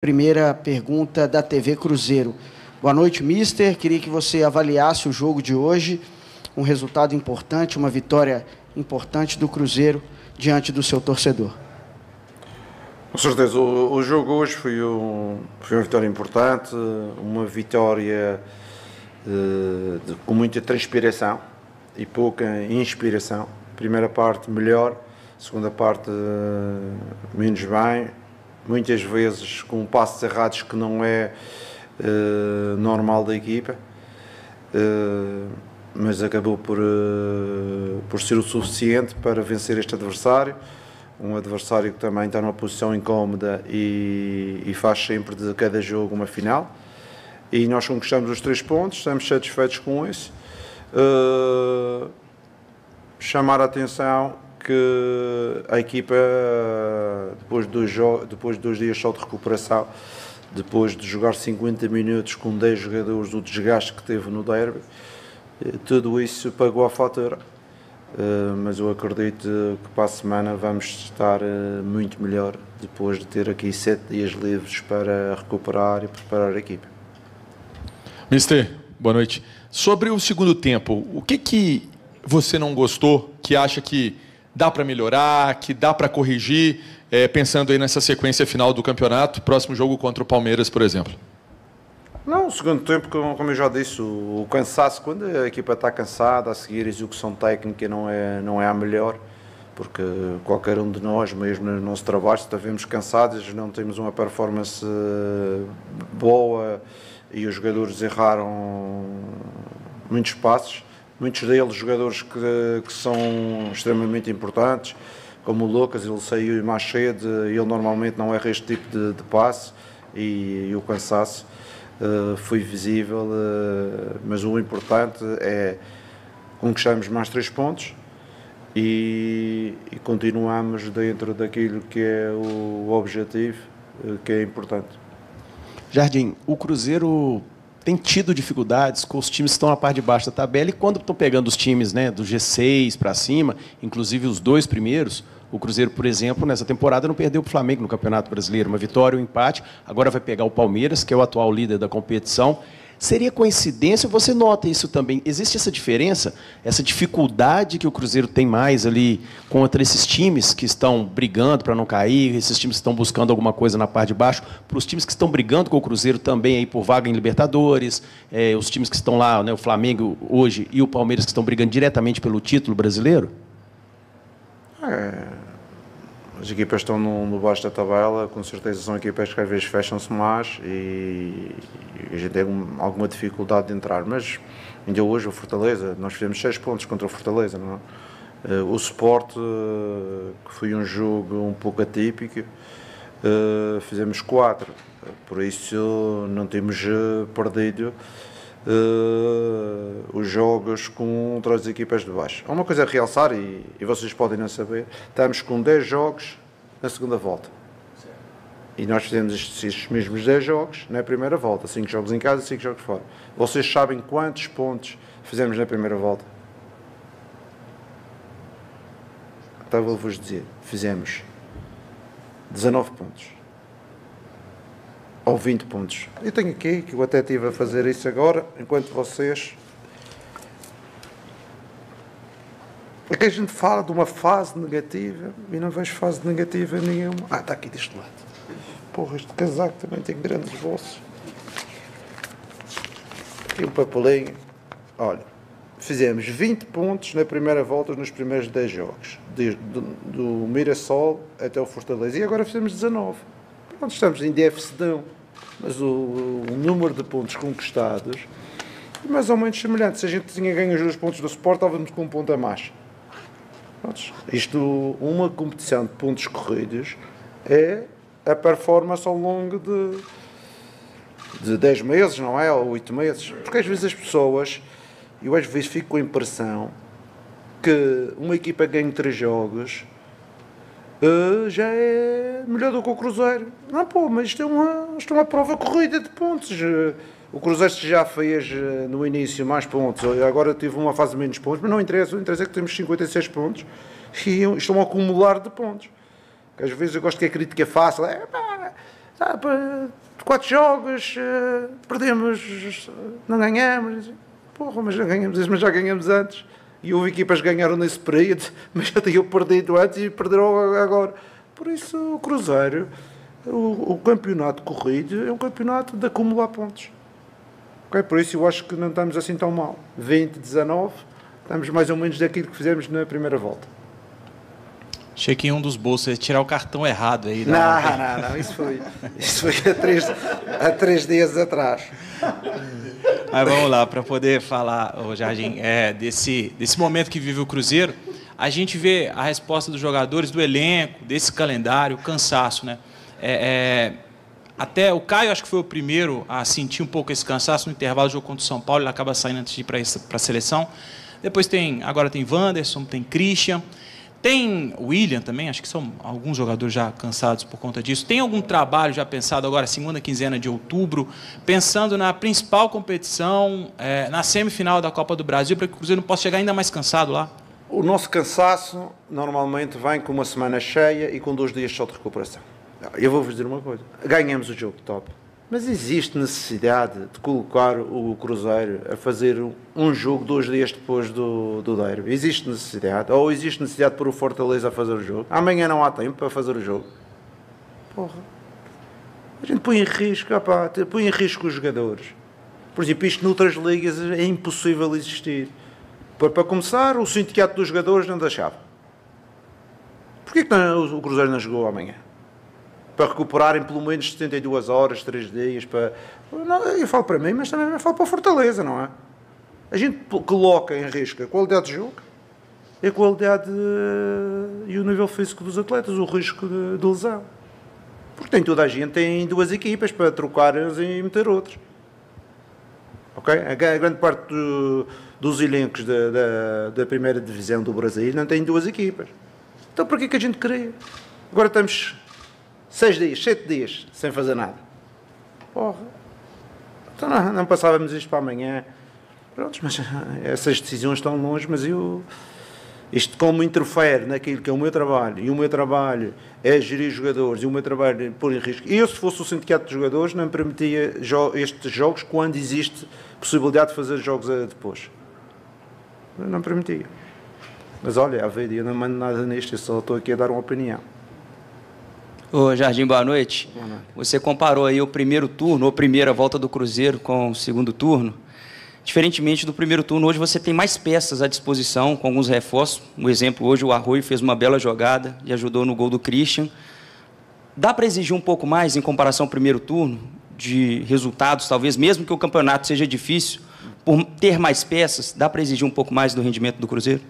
Primeira pergunta da TV Cruzeiro. Boa noite, mister. Queria que você avaliasse o jogo de hoje, um resultado importante, uma vitória importante do Cruzeiro diante do seu torcedor. Com certeza, o jogo hoje foi uma vitória importante, uma vitória com muita transpiração e pouca inspiração. Primeira parte melhor, segunda parte menos bem, muitas vezes com passos errados que não é normal da equipa, mas acabou por ser o suficiente para vencer este adversário. Um adversário que também está numa posição incómoda e faz sempre de cada jogo uma final. E nós conquistamos os 3 pontos, estamos satisfeitos com isso. Chamar a atenção que a equipa, depois de 2 dias só de recuperação, depois de jogar 50 minutos com 10 jogadores, o desgaste que teve no derby, tudo isso pagou a fatura. Mas eu acredito que para a semana vamos estar muito melhor, depois de ter aqui 7 dias livres para recuperar e preparar a equipa. Mister, boa noite. Sobre o segundo tempo, o que você não gostou, que acha que dá para melhorar, que dá para corrigir, pensando aí nessa sequência final do campeonato, próximo jogo contra o Palmeiras, por exemplo? Não, o segundo tempo, como eu já disse, o cansaço, quando a equipa está cansada, a seguir a execução técnica não é a melhor, porque qualquer um de nós, mesmo no nosso trabalho, se estivemos cansados, não temos uma performance boa e os jogadores erraram muitos passos, muitos deles jogadores que são extremamente importantes, como o Lucas, ele saiu mais cedo, ele normalmente não erra este tipo de passe e o cansaço foi visível, mas o importante é conquistarmos mais 3 pontos e continuamos dentro daquilo que é o objetivo, que é importante. Jardim, o Cruzeiro tem tido dificuldades com os times que estão na parte de baixo da tabela, e quando estão pegando os times, né, do G6 para cima, inclusive os 2 primeiros, o Cruzeiro, por exemplo, nessa temporada não perdeu para o Flamengo no Campeonato Brasileiro, uma vitória ou um empate, agora vai pegar o Palmeiras, que é o atual líder da competição. Seria coincidência? Você nota isso também? Existe essa diferença, essa dificuldade que o Cruzeiro tem mais ali contra esses times que estão brigando para não cair, esses times que estão buscando alguma coisa na parte de baixo, para os times que estão brigando com o Cruzeiro também aí por vaga em Libertadores, os times que estão lá, né, o Flamengo hoje e o Palmeiras que estão brigando diretamente pelo título brasileiro? As equipas estão no baixo da tabela, com certeza são equipas que às vezes fecham-se mais e a gente tem alguma dificuldade de entrar, mas ainda hoje o Fortaleza, nós fizemos 6 pontos contra o Fortaleza, não é? O Sport, que foi um jogo um pouco atípico, fizemos 4, por isso não temos perdido os jogos contra as equipas de baixo. Há uma coisa a realçar, e vocês podem não saber, estamos com 10 jogos na segunda volta. E nós fizemos estes mesmos 10 jogos na primeira volta, 5 jogos em casa e 5 jogos fora. Vocês sabem quantos pontos fizemos na primeira volta? Então vou-vos dizer, fizemos 19 pontos. Ou 20 pontos. Eu tenho aqui, que eu até estive a fazer isso agora, enquanto vocês... É que a gente fala de uma fase negativa e não vejo fase negativa nenhuma. Está aqui deste lado. Porra, este casaco também tem grandes bolsos. Aqui um papelinho. Olha, fizemos 20 pontos na primeira volta nos primeiros 10 jogos. Do Mirassol até o Fortaleza. E agora fizemos 19. Pronto, estamos em déficit, mas o número de pontos conquistados é mais ou menos semelhante. Se a gente tinha ganho os 2 pontos do Sport, estávamos com um ponto a mais. Pronto, isto, uma competição de pontos corridos, é a performance ao longo de 10 meses, não é? Ou 8 meses. Porque às vezes as pessoas, eu às vezes fico com a impressão que uma equipa ganha 3 jogos já é melhor do que o Cruzeiro. Não, mas isto é uma prova corrida de pontos. O Cruzeiro já fez no início mais pontos, agora tive uma fase de menos pontos, mas não interessa, o interessa é que temos 56 pontos e estão a acumular de pontos. Às vezes eu gosto que a crítica fácil, 4 jogos, perdemos, não ganhamos. Porra, mas já ganhamos antes. E houve equipas que ganharam nesse período, mas já tinham perdido antes e perderam agora. Por isso, o Cruzeiro, o campeonato corrido, é um campeonato de acumular pontos. Okay? Por isso, eu acho que não estamos assim tão mal. 20, 19, estamos mais ou menos daquilo que fizemos na primeira volta. Achei que em um dos bolsos tirar o cartão errado aí. Não, isso foi há 3 dias atrás. Mas vamos lá, para poder falar, Jardim, desse momento que vive o Cruzeiro, a gente vê a resposta dos jogadores, do elenco, desse calendário, o cansaço, né? Até o Caio, acho que foi o primeiro a sentir um pouco esse cansaço no intervalo do jogo contra o São Paulo, ele acaba saindo antes de ir para a seleção. Depois agora tem Wanderson, tem Christian, tem William também, acho que são alguns jogadores já cansados por conta disso. Tem algum trabalho já pensado agora, segunda quinzena de outubro, pensando na principal competição, na semifinal da Copa do Brasil, para que o Cruzeiro não possa chegar ainda mais cansado lá? O nosso cansaço normalmente vem com uma semana cheia e com 2 dias só de recuperação. Eu vou-vos dizer uma coisa, ganhamos o jogo top, mas existe necessidade de colocar o Cruzeiro a fazer um jogo 2 dias depois do derby? Existe necessidade? Ou existe necessidade de pôr o Fortaleza a fazer o jogo? Amanhã não há tempo para fazer o jogo? Porra. A gente põe em risco, põe em risco os jogadores. Por exemplo, isto noutras ligas é impossível existir. Para começar, o sindicato dos jogadores não deixava. Porquê que o Cruzeiro não jogou amanhã? Para recuperarem pelo menos 72 horas, 3 dias. Não, eu falo para mim, mas também falo para a Fortaleza, não é? A gente coloca em risco a qualidade de jogo, a qualidade e o nível físico dos atletas, o risco de lesão. Porque toda a gente tem 2 equipas para trocar e meter outros. Okay? A grande parte dos elencos da primeira divisão do Brasil não tem 2 equipas. Então por que a gente queria? Agora estamos 6 dias, 7 dias sem fazer nada. Porra. Então não passávamos isto para amanhã. Pronto, mas essas decisões estão longe, mas isto como interfere naquilo que é o meu trabalho, e o meu trabalho é gerir jogadores, e o meu trabalho é pôr em risco. Eu, se fosse o sindicato de jogadores, não permitia estes jogos quando existe possibilidade de fazer jogos depois. Eu não permitia. Mas olha, a ver, eu não mando nada nisto, eu só estou aqui a dar uma opinião. Ô Jardim, boa noite. Boa noite. Você comparou aí o primeiro turno, ou primeira volta do Cruzeiro com o segundo turno. Diferentemente do primeiro turno, hoje você tem mais peças à disposição, com alguns reforços. Um exemplo, hoje o Arroio fez uma bela jogada e ajudou no gol do Christian. Dá para exigir um pouco mais em comparação ao primeiro turno, de resultados, talvez, mesmo que o campeonato seja difícil, por ter mais peças, dá para exigir um pouco mais do rendimento do Cruzeiro?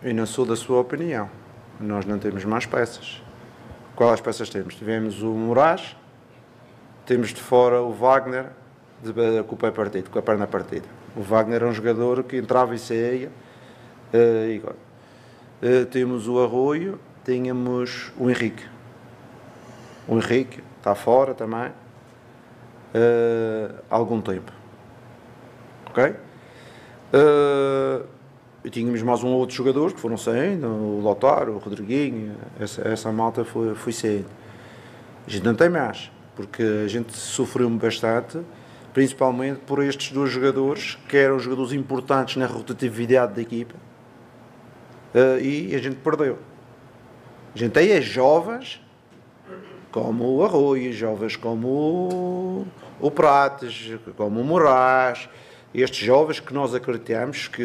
Eu não sou da sua opinião. Nós não temos mais peças. Quais peças temos? Tivemos o Moraes, temos de fora o Wagner, com o pé partido, com a perna partida. O Wagner é um jogador que entrava e saía. Temos o Arroio, tínhamos o Henrique. O Henrique está fora também. Há algum tempo. Ok? E tínhamos mais outros jogadores que foram saindo, o Lautaro, o Rodriguinho, essa malta foi saindo. A gente não tem mais, porque a gente sofreu bastante, principalmente por estes 2 jogadores, que eram jogadores importantes na rotatividade da equipa, e a gente perdeu. A gente tem as jovens, como o Arroio, jovens como o Prates, como o Moraes, estes jovens que nós acreditamos, que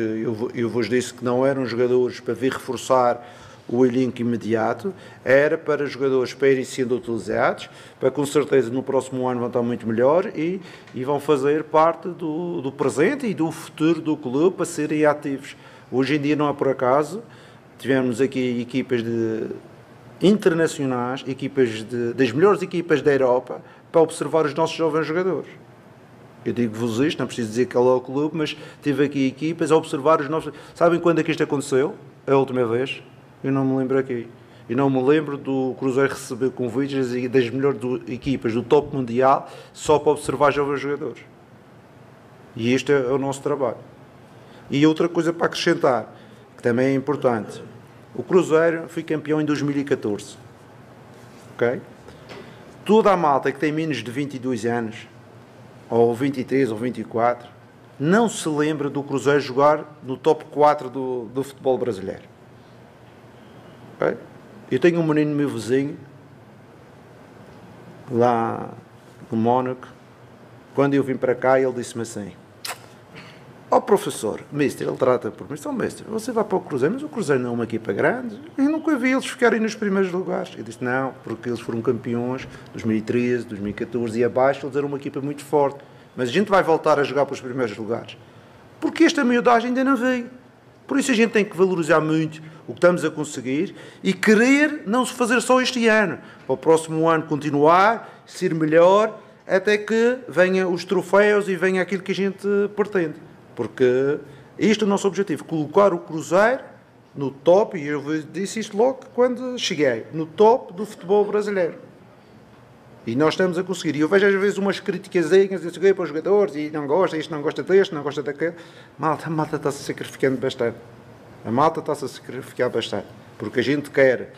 eu vos disse que não eram jogadores para vir reforçar o elenco imediato, era para jogadores para irem sendo utilizados, para com certeza no próximo ano vão estar muito melhor e vão fazer parte do presente e do futuro do clube para serem ativos. Hoje em dia não é por acaso, tivemos aqui equipas internacionais, das melhores equipas da Europa, para observar os nossos jovens jogadores. Eu digo-vos isto, não preciso dizer que é o clube, mas tive aqui equipas a observar os nossos... Sabem quando é que isto aconteceu? A última vez? Eu não me lembro aqui. Eu não me lembro do Cruzeiro receber convites das melhores equipas do top mundial só para observar jovens jogadores. E este é o nosso trabalho. E outra coisa para acrescentar, que também é importante. O Cruzeiro foi campeão em 2014. Ok? toda a malta que tem menos de 22 anos, ou 23 ou 24, não se lembra do Cruzeiro jogar no top 4 do futebol brasileiro. Okay? Eu tenho um menino meu vizinho, lá no Mónaco. Quando eu vim para cá, ele disse-me assim: ó professor, mister, ele trata por mim, mister, você vai para o Cruzeiro, mas o Cruzeiro não é uma equipa grande. Eu nunca vi eles ficarem nos primeiros lugares. Eu disse: não, porque eles foram campeões 2013, 2014 e abaixo, eles eram uma equipa muito forte. Mas a gente vai voltar a jogar para os primeiros lugares. Porque esta miudagem ainda não veio. Por isso a gente tem que valorizar muito o que estamos a conseguir e querer não se fazer só este ano. Para o próximo ano continuar, ser melhor, até que venham os troféus e venha aquilo que a gente pretende. Porque este é o nosso objetivo, colocar o Cruzeiro no top, e eu disse isto logo quando cheguei, no top do futebol brasileiro. E nós estamos a conseguir. E eu vejo às vezes umas criticazinhas para os jogadores, e não gosta, isto não gosta deste, não gosta daquele. A malta está-se sacrificando bastante. A malta está-se a sacrificar bastante. Porque a gente quer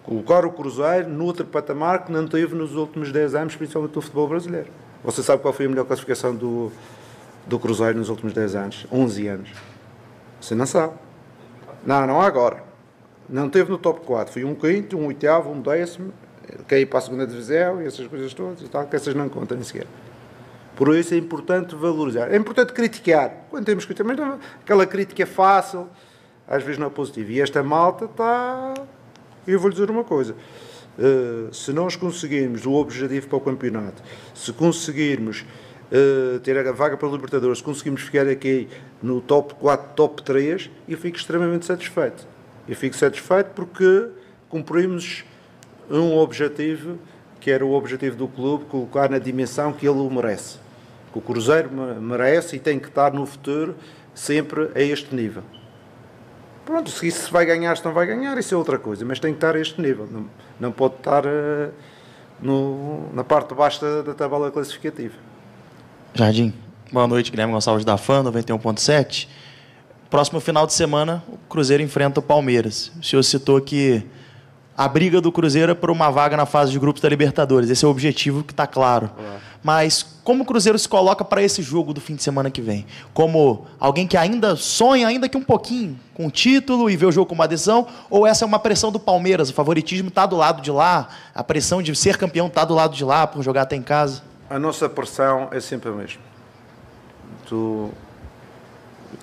colocar o Cruzeiro no outro patamar que não teve nos últimos 10 anos, principalmente do futebol brasileiro. Você sabe qual foi a melhor classificação do Cruzeiro nos últimos 10 anos? 11 anos. Você não sabe. Não há agora. Não teve no top 4. Foi um quinto, um oitavo, um décimo, cair para a segunda divisão e essas coisas todas, e tal, que essas não contam nem sequer. Por isso é importante valorizar. É importante criticar. Quando temos que criticar, mas não, aquela crítica fácil, às vezes não é positiva. E esta malta está... Eu vou-lhe dizer uma coisa. Se nós conseguirmos o objetivo para o campeonato, se conseguirmos ter a vaga para o Libertadores, se conseguirmos ficar aqui no top 4, top 3, eu fico extremamente satisfeito. Eu fico satisfeito porque cumprimos um objetivo, que era o objetivo do clube, colocar na dimensão que ele o merece. Que o Cruzeiro merece e tem que estar no futuro sempre a este nível. Pronto, se isso vai ganhar, se não vai ganhar, isso é outra coisa, mas tem que estar a este nível. Não pode estar na parte de baixo da tabela classificativa. Jardim, boa noite, Guilherme Gonçalves da FAN, 91.7. Próximo final de semana, o Cruzeiro enfrenta o Palmeiras. O senhor citou que a briga do Cruzeiro é por uma vaga na fase de grupos da Libertadores. Esse é o objetivo que está claro. Mas como o Cruzeiro se coloca para esse jogo do fim de semana que vem? Como alguém que ainda sonha, ainda que um pouquinho, com o título e vê o jogo como uma decisão? Ou essa é uma pressão do Palmeiras? O favoritismo está do lado de lá? A pressão de ser campeão está do lado de lá, por jogar até em casa? A nossa pressão é sempre a mesma. Eu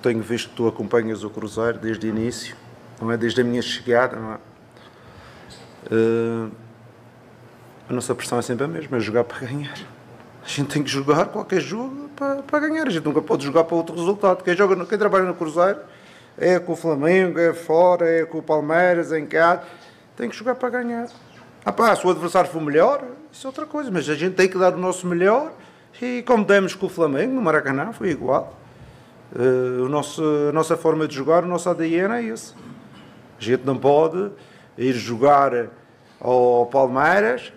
tenho visto que tu acompanhas o Cruzeiro desde o início, não é? Desde a minha chegada, não é? A nossa pressão é sempre a mesma, é jogar para ganhar. A gente tem que jogar qualquer jogo para ganhar. A gente nunca pode jogar para outro resultado. Quem trabalha no Cruzeiro é com o Flamengo, é fora, é com o Palmeiras, é em casa. Tem que jogar para ganhar. Se o adversário for melhor, isso é outra coisa. Mas a gente tem que dar o nosso melhor. E como demos com o Flamengo, no Maracanã, foi igual. A nossa forma de jogar, o nosso ADN é esse. A gente não pode ir jogar ao Palmeiras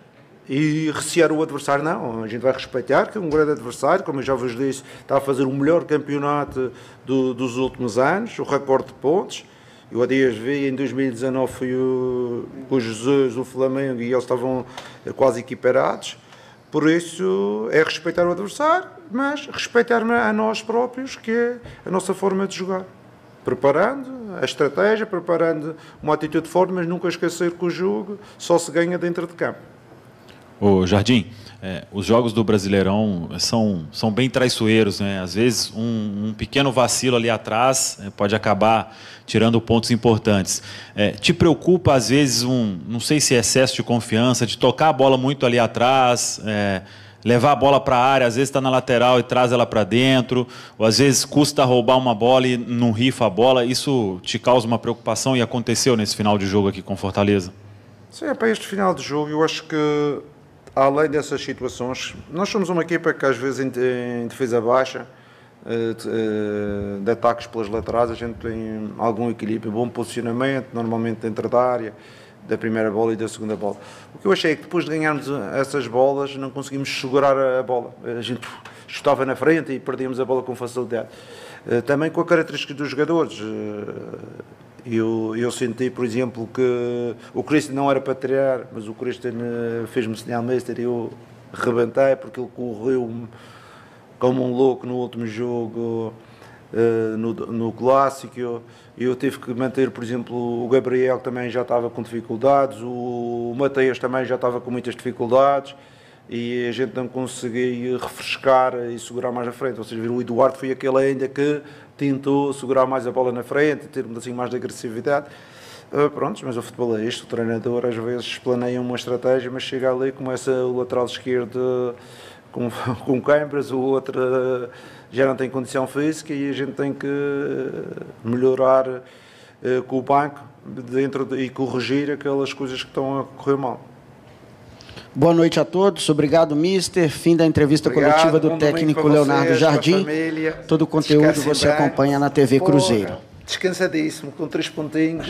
e recear o adversário, não. A gente vai respeitar, que é um grande adversário, como eu já vos disse, está a fazer o melhor campeonato dos últimos anos, o recorde de pontos. Eu há dias vi, em 2019 foi o Jesus, o Flamengo, e eles estavam quase equiparados. Por isso, é respeitar o adversário, mas respeitar a nós próprios, que é a nossa forma de jogar. Preparando a estratégia, preparando uma atitude forte, mas nunca esquecer que o jogo só se ganha dentro de campo. Ô Jardim, os jogos do Brasileirão são bem traiçoeiros, né? Às vezes um pequeno vacilo ali atrás pode acabar tirando pontos importantes. Te preocupa às vezes não sei se é excesso de confiança, de tocar a bola muito ali atrás, levar a bola para a área, às vezes está na lateral e traz ela para dentro, ou às vezes custa roubar uma bola e não rifa a bola. Isso te causa uma preocupação e aconteceu nesse final de jogo aqui com Fortaleza? Sim, para este final de jogo, eu acho que além dessas situações, nós somos uma equipa que às vezes em defesa baixa, de ataques pelas laterais, a gente tem algum equilíbrio, bom posicionamento, normalmente dentro da área, da primeira bola e da segunda bola. O que eu achei é que depois de ganharmos essas bolas, não conseguimos segurar a bola. A gente chutava na frente e perdíamos a bola com facilidade. Também com a característica dos jogadores. Eu senti, por exemplo, que o Christian não era para tirar, mas o Christian fez-me sinal mister e eu rebentei porque ele correu como um louco no último jogo, no Clássico. Eu tive que manter, por exemplo, o Gabriel, que também já estava com dificuldades, o Mateias também já estava com muitas dificuldades, e a gente não conseguia refrescar e segurar mais à frente. Vocês viram, o Eduardo foi aquele ainda que tentou segurar mais a bola na frente, ter assim mais de agressividade. Prontos, mas o futebol é isto, o treinador às vezes planeia uma estratégia, mas chega ali, começa o lateral esquerdo com câimbras, o outro já não tem condição física, e a gente tem que melhorar com o banco e corrigir aquelas coisas que estão a correr mal. Boa noite a todos, obrigado, mister. Fim da entrevista coletiva do técnico Leonardo Jardim. Todo o conteúdo você acompanha na TV Cruzeiro. Descansadíssimo, com 3 pontinhos.